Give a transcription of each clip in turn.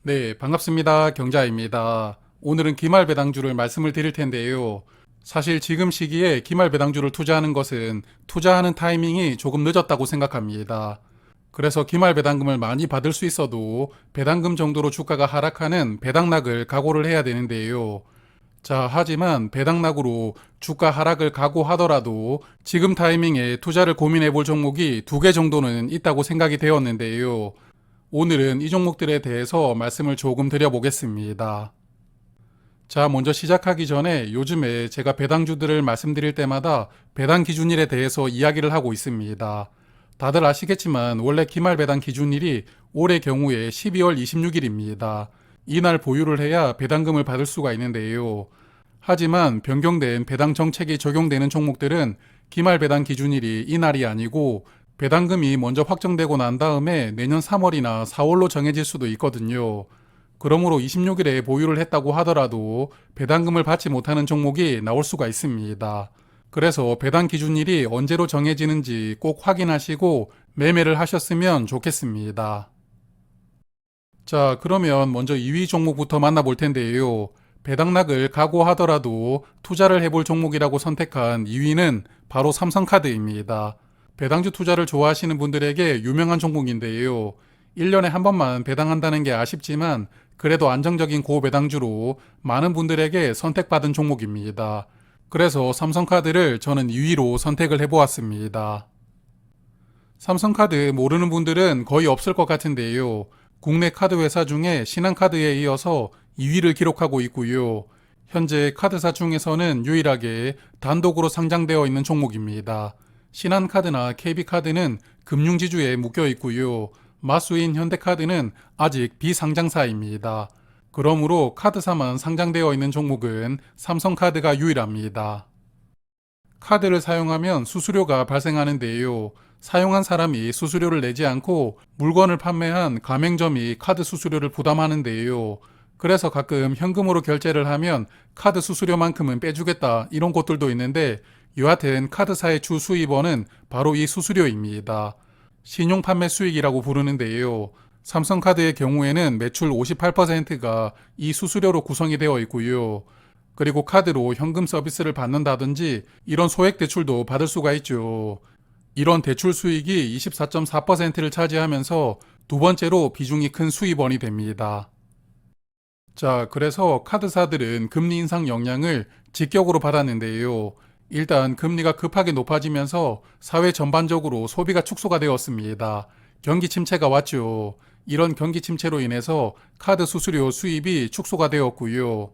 네, 반갑습니다. 경자입니다. 오늘은 기말 배당주를 말씀을 드릴 텐데요. 사실 지금 시기에 기말 배당주를 투자하는 것은 투자하는 타이밍이 조금 늦었다고 생각합니다. 그래서 기말 배당금을 많이 받을 수 있어도 배당금 정도로 주가가 하락하는 배당락을 각오를 해야 되는데요. 자, 하지만 배당락으로 주가 하락을 각오하더라도 지금 타이밍에 투자를 고민해 볼 종목이 두 개 정도는 있다고 생각이 되었는데요. 오늘은 이 종목들에 대해서 말씀을 조금 드려보겠습니다. 자, 먼저 시작하기 전에 요즘에 제가 배당주들을 말씀드릴 때마다 배당 기준일에 대해서 이야기를 하고 있습니다. 다들 아시겠지만 원래 기말 배당 기준일이 올해 경우에 12월 26일입니다. 이날 보유를 해야 배당금을 받을 수가 있는데요. 하지만 변경된 배당 정책이 적용되는 종목들은 기말 배당 기준일이 이날이 아니고 배당금이 먼저 확정되고 난 다음에 내년 3월이나 4월로 정해질 수도 있거든요. 그러므로 26일에 보유를 했다고 하더라도 배당금을 받지 못하는 종목이 나올 수가 있습니다. 그래서 배당 기준일이 언제로 정해지는지 꼭 확인하시고 매매를 하셨으면 좋겠습니다. 자, 그러면 먼저 2위 종목부터 만나볼 텐데요. 배당락을 각오하더라도 투자를 해볼 종목이라고 선택한 2위는 바로 삼성카드입니다. 배당주 투자를 좋아하시는 분들에게 유명한 종목인데요. 1년에 한 번만 배당한다는 게 아쉽지만 그래도 안정적인 고배당주로 많은 분들에게 선택받은 종목입니다. 그래서 삼성카드를 저는 2위로 선택을 해보았습니다. 삼성카드 모르는 분들은 거의 없을 것 같은데요. 국내 카드 회사 중에 신한카드에 이어서 2위를 기록하고 있고요. 현재 카드사 중에서는 유일하게 단독으로 상장되어 있는 종목입니다. 신한카드나 KB카드는 금융지주에 묶여 있고요. 마수인 현대카드는 아직 비상장사입니다. 그러므로 카드사만 상장되어 있는 종목은 삼성카드가 유일합니다. 카드를 사용하면 수수료가 발생하는데요. 사용한 사람이 수수료를 내지 않고 물건을 판매한 가맹점이 카드 수수료를 부담하는데요. 그래서 가끔 현금으로 결제를 하면 카드 수수료만큼은 빼주겠다 이런 곳들도 있는데 여하튼 카드사의 주 수입원은 바로 이 수수료입니다. 신용 판매 수익이라고 부르는데요. 삼성카드의 경우에는 매출 58%가 이 수수료로 구성이 되어 있고요. 그리고 카드로 현금 서비스를 받는다든지 이런 소액 대출도 받을 수가 있죠. 이런 대출 수익이 24.4%를 차지하면서 두 번째로 비중이 큰 수입원이 됩니다. 자, 그래서 카드사들은 금리 인상 영향을 직격으로 받았는데요. 일단 금리가 급하게 높아지면서 사회 전반적으로 소비가 축소가 되었습니다. 경기 침체가 왔죠. 이런 경기 침체로 인해서 카드 수수료 수입이 축소가 되었고요.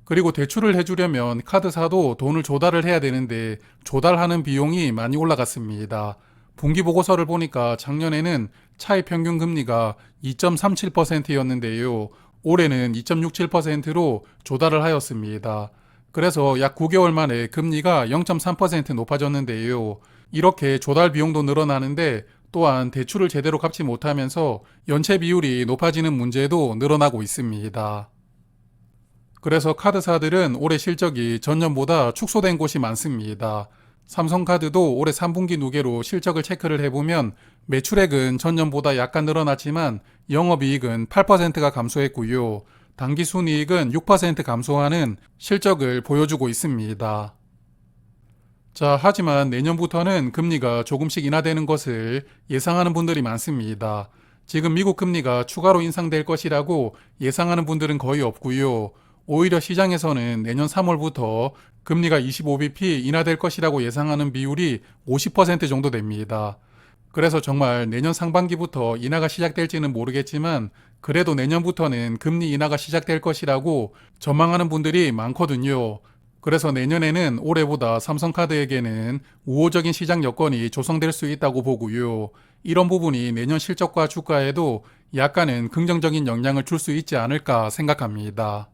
그리고 대출을 해주려면 카드사도 돈을 조달을 해야 되는데 조달하는 비용이 많이 올라갔습니다. 분기보고서를 보니까 작년에는 차입 평균 금리가 2.37%였는데요. 올해는 2.67%로 조달을 하였습니다. 그래서 약 9개월 만에 금리가 0.3% 높아졌는데요. 이렇게 조달 비용도 늘어나는데 또한 대출을 제대로 갚지 못하면서 연체 비율이 높아지는 문제도 늘어나고 있습니다. 그래서 카드사들은 올해 실적이 전년보다 축소된 곳이 많습니다. 삼성카드도 올해 3분기 누계로 실적을 체크를 해보면 매출액은 전년보다 약간 늘어났지만 영업이익은 8%가 감소했고요. 당기순이익은 6% 감소하는 실적을 보여주고 있습니다. 자, 하지만 내년부터는 금리가 조금씩 인하되는 것을 예상하는 분들이 많습니다. 지금 미국 금리가 추가로 인상될 것이라고 예상하는 분들은 거의 없고요. 오히려 시장에서는 내년 3월부터 금리가 25bp 인하될 것이라고 예상하는 비율이 50% 정도 됩니다. 그래서 정말 내년 상반기부터 인하가 시작될지는 모르겠지만 그래도 내년부터는 금리 인하가 시작될 것이라고 전망하는 분들이 많거든요. 그래서 내년에는 올해보다 삼성카드에게는 우호적인 시장 여건이 조성될 수 있다고 보고요. 이런 부분이 내년 실적과 주가에도 약간은 긍정적인 영향을 줄 수 있지 않을까 생각합니다.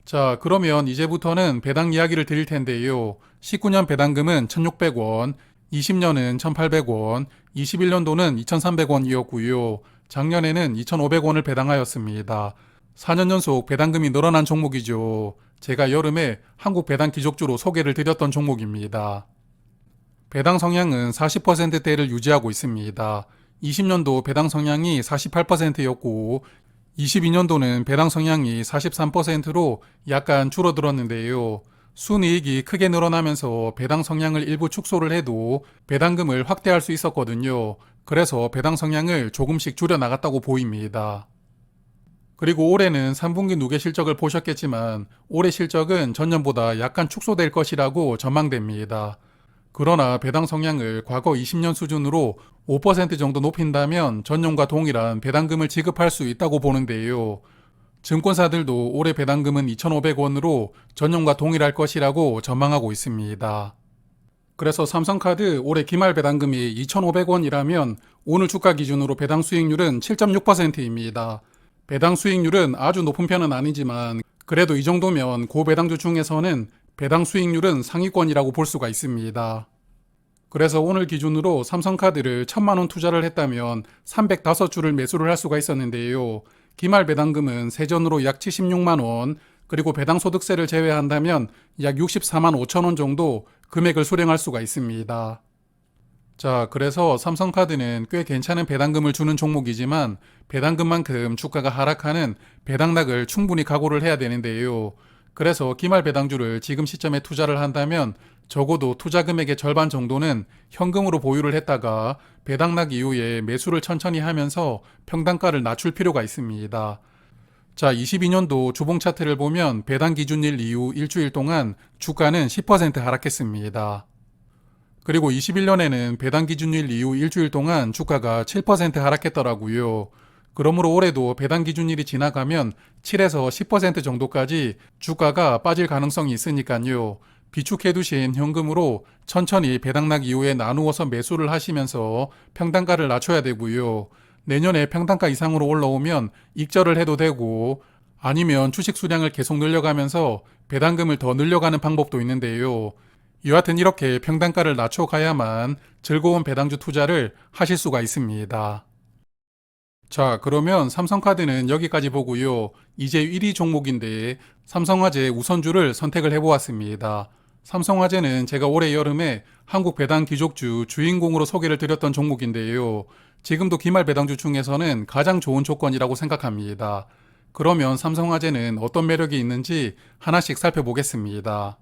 자, 그러면 이제부터는 배당 이야기를 드릴 텐데요. 19년 배당금은 1,600원, 20년은 1,800원, 21년도는 2,300원이었고요. 작년에는 2,500원을 배당하였습니다. 4년 연속 배당금이 늘어난 종목이죠. 제가 여름에 한국 배당 귀족주로 소개를 드렸던 종목입니다. 배당 성향은 40%대를 유지하고 있습니다. 20년도 배당 성향이 48%였고 22년도는 배당 성향이 43%로 약간 줄어들었는데요. 순이익이 크게 늘어나면서 배당 성향을 일부 축소를 해도 배당금을 확대할 수 있었거든요. 그래서 배당 성향을 조금씩 줄여 나갔다고 보입니다. 그리고 올해는 3분기 누계 실적을 보셨겠지만 올해 실적은 전년보다 약간 축소될 것이라고 전망됩니다. 그러나 배당 성향을 과거 20년 수준으로 5% 정도 높인다면 전년과 동일한 배당금을 지급할 수 있다고 보는데요. 증권사들도 올해 배당금은 2,500원으로 전년과 동일할 것이라고 전망하고 있습니다. 그래서 삼성카드 올해 기말 배당금이 2,500원이라면 오늘 주가 기준으로 배당 수익률은 7.6%입니다. 배당 수익률은 아주 높은 편은 아니지만 그래도 이 정도면 고배당주 중에서는 배당 수익률은 상위권이라고 볼 수가 있습니다. 그래서 오늘 기준으로 삼성카드를 1,000만원 투자를 했다면 305주를 매수를 할 수가 있었는데요. 기말 배당금은 세전으로 약 76만원, 그리고 배당소득세를 제외한다면 약 64만 5천원 정도 금액을 수령할 수가 있습니다. 자, 그래서 삼성카드는 꽤 괜찮은 배당금을 주는 종목이지만 배당금만큼 주가가 하락하는 배당락을 충분히 각오를 해야 되는데요. 그래서 기말 배당주를 지금 시점에 투자를 한다면 적어도 투자 금액의 절반 정도는 현금으로 보유를 했다가 배당락 이후에 매수를 천천히 하면서 평단가를 낮출 필요가 있습니다. 자, 22년도 주봉 차트를 보면 배당 기준일 이후 일주일 동안 주가는 10% 하락했습니다. 그리고 21년에는 배당 기준일 이후 일주일 동안 주가가 7% 하락했더라고요. 그러므로 올해도 배당 기준일이 지나가면 7에서 10% 정도까지 주가가 빠질 가능성이 있으니까요. 비축해두신 현금으로 천천히 배당락 이후에 나누어서 매수를 하시면서 평단가를 낮춰야 되고요. 내년에 평단가 이상으로 올라오면 익절을 해도 되고 아니면 주식 수량을 계속 늘려가면서 배당금을 더 늘려가는 방법도 있는데요. 여하튼 이렇게 평단가를 낮춰가야만 즐거운 배당주 투자를 하실 수가 있습니다. 자, 그러면 삼성카드는 여기까지 보고요. 이제 1위 종목인데 삼성화재 우선주를 선택을 해보았습니다. 삼성화재는 제가 올해 여름에 한국 배당 귀족주 주인공으로 소개를 드렸던 종목인데요. 지금도 기말 배당주 중에서는 가장 좋은 조건이라고 생각합니다. 그러면 삼성화재는 어떤 매력이 있는지 하나씩 살펴보겠습니다.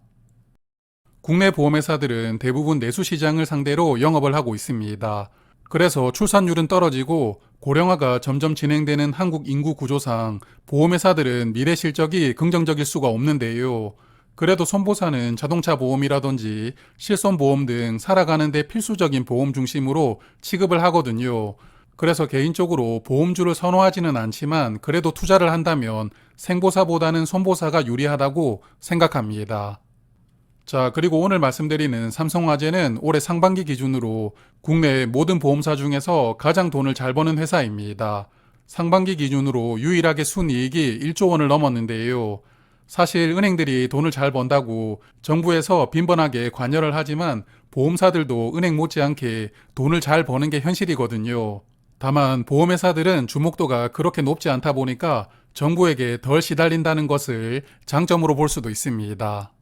국내 보험회사들은 대부분 내수 시장을 상대로 영업을 하고 있습니다. 그래서 출산율은 떨어지고 고령화가 점점 진행되는 한국 인구 구조상 보험회사들은 미래 실적이 긍정적일 수가 없는데요. 그래도 손보사는 자동차 보험이라든지 실손보험 등 살아가는데 필수적인 보험 중심으로 취급을 하거든요. 그래서 개인적으로 보험주를 선호하지는 않지만 그래도 투자를 한다면 생보사보다는 손보사가 유리하다고 생각합니다. 자, 그리고 오늘 말씀드리는 삼성화재는 올해 상반기 기준으로 국내 모든 보험사 중에서 가장 돈을 잘 버는 회사입니다. 상반기 기준으로 유일하게 순이익이 1조 원을 넘었는데요. 사실 은행들이 돈을 잘 번다고 정부에서 빈번하게 관여를 하지만 보험사들도 은행 못지않게 돈을 잘 버는 게 현실이거든요. 다만 보험회사들은 주목도가 그렇게 높지 않다 보니까 정부에게 덜 시달린다는 것을 장점으로 볼 수도 있습니다.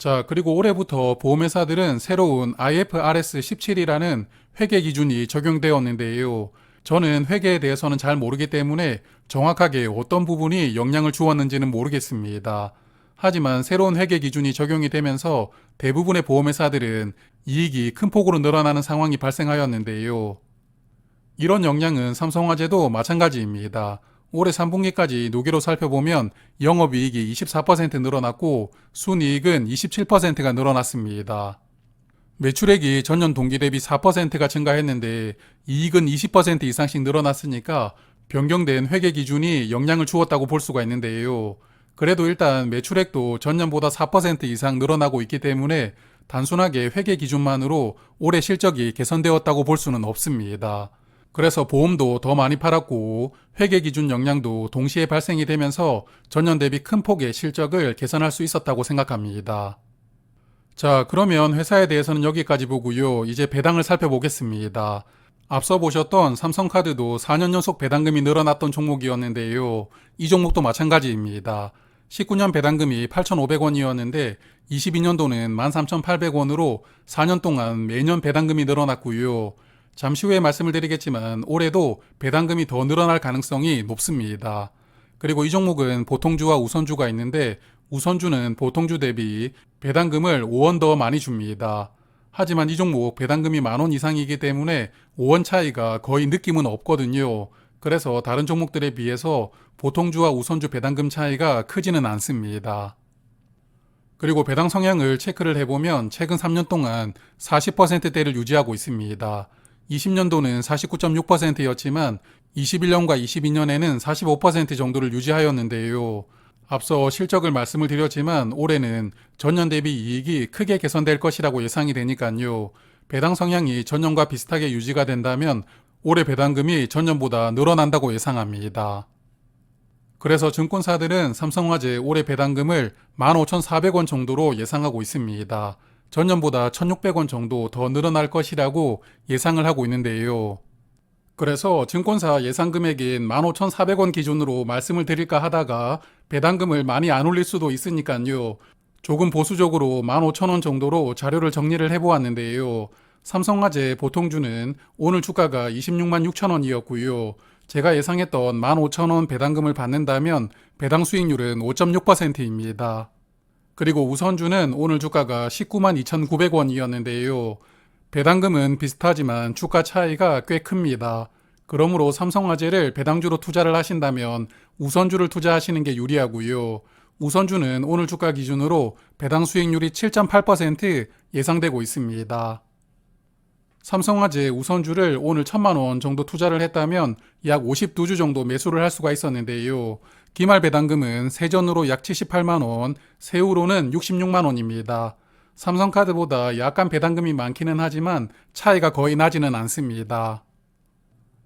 자, 그리고 올해부터 보험회사들은 새로운 IFRS 17이라는 회계 기준이 적용되었는데요. 저는 회계에 대해서는 잘 모르기 때문에 정확하게 어떤 부분이 영향을 주었는지는 모르겠습니다. 하지만 새로운 회계 기준이 적용이 되면서 대부분의 보험회사들은 이익이 큰 폭으로 늘어나는 상황이 발생하였는데요. 이런 영향은 삼성화재도 마찬가지입니다. 올해 3분기까지 누계로 살펴보면 영업이익이 24% 늘어났고 순이익은 27%가 늘어났습니다. 매출액이 전년 동기 대비 4%가 증가했는데 이익은 20% 이상씩 늘어났으니까 변경된 회계 기준이 영향을 주었다고 볼 수가 있는데요. 그래도 일단 매출액도 전년보다 4% 이상 늘어나고 있기 때문에 단순하게 회계 기준만으로 올해 실적이 개선되었다고 볼 수는 없습니다. 그래서 보험도 더 많이 팔았고 회계 기준 영향도 동시에 발생이 되면서 전년 대비 큰 폭의 실적을 개선할 수 있었다고 생각합니다. 자, 그러면 회사에 대해서는 여기까지 보고요. 이제 배당을 살펴보겠습니다. 앞서 보셨던 삼성카드도 4년 연속 배당금이 늘어났던 종목이었는데요. 이 종목도 마찬가지입니다. 19년 배당금이 8,500원이었는데 22년도는 13,800원으로 4년 동안 매년 배당금이 늘어났고요. 잠시 후에 말씀을 드리겠지만 올해도 배당금이 더 늘어날 가능성이 높습니다. 그리고 이 종목은 보통주와 우선주가 있는데 우선주는 보통주 대비 배당금을 5원 더 많이 줍니다. 하지만 이 종목 배당금이 10,000원 이상이기 때문에 5원 차이가 거의 느낌은 없거든요. 그래서 다른 종목들에 비해서 보통주와 우선주 배당금 차이가 크지는 않습니다. 그리고 배당 성향을 체크를 해보면 최근 3년 동안 40%대를 유지하고 있습니다. 20년도는 49.6%였지만 21년과 22년에는 45% 정도를 유지하였는데요. 앞서 실적을 말씀을 드렸지만 올해는 전년 대비 이익이 크게 개선될 것이라고 예상이 되니까요. 배당 성향이 전년과 비슷하게 유지가 된다면 올해 배당금이 전년보다 늘어난다고 예상합니다. 그래서 증권사들은 삼성화재 올해 배당금을 15,400원 정도로 예상하고 있습니다. 전년보다 1,600원 정도 더 늘어날 것이라고 예상을 하고 있는데요. 그래서 증권사 예상 금액인 15,400원 기준으로 말씀을 드릴까 하다가 배당금을 많이 안 올릴 수도 있으니까요. 조금 보수적으로 15,000원 정도로 자료를 정리를 해보았는데요. 삼성화재 보통주는 오늘 주가가 26만 6천원이었고요. 제가 예상했던 15,000원 배당금을 받는다면 배당 수익률은 5.6%입니다. 그리고 우선주는 오늘 주가가 19만 2,900원이었는데요. 배당금은 비슷하지만 주가 차이가 꽤 큽니다. 그러므로 삼성화재를 배당주로 투자를 하신다면 우선주를 투자하시는 게 유리하고요. 우선주는 오늘 주가 기준으로 배당 수익률이 7.8% 예상되고 있습니다. 삼성화재 우선주를 오늘 1,000만원 정도 투자를 했다면 약 52주 정도 매수를 할 수가 있었는데요. 기말 배당금은 세전으로 약 78만원, 세후로는 66만원입니다. 삼성카드보다 약간 배당금이 많기는 하지만 차이가 거의 나지는 않습니다.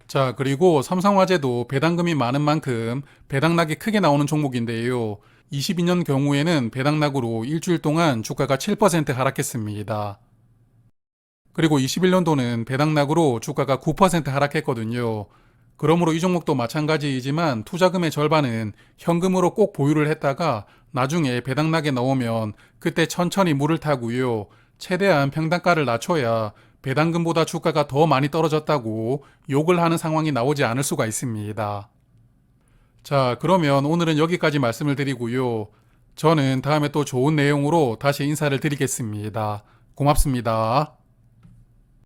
자, 그리고 삼성화재도 배당금이 많은 만큼 배당락이 크게 나오는 종목인데요. 22년 경우에는 배당락으로 일주일 동안 주가가 7% 하락했습니다. 그리고 21년도는 배당락으로 주가가 9% 하락했거든요. 그러므로 이 종목도 마찬가지이지만 투자금의 절반은 현금으로 꼭 보유를 했다가 나중에 배당락에 넣으면 그때 천천히 물을 타고요. 최대한 평단가를 낮춰야 배당금보다 주가가 더 많이 떨어졌다고 욕을 하는 상황이 나오지 않을 수가 있습니다. 자, 그러면 오늘은 여기까지 말씀을 드리고요. 저는 다음에 또 좋은 내용으로 다시 인사를 드리겠습니다. 고맙습니다.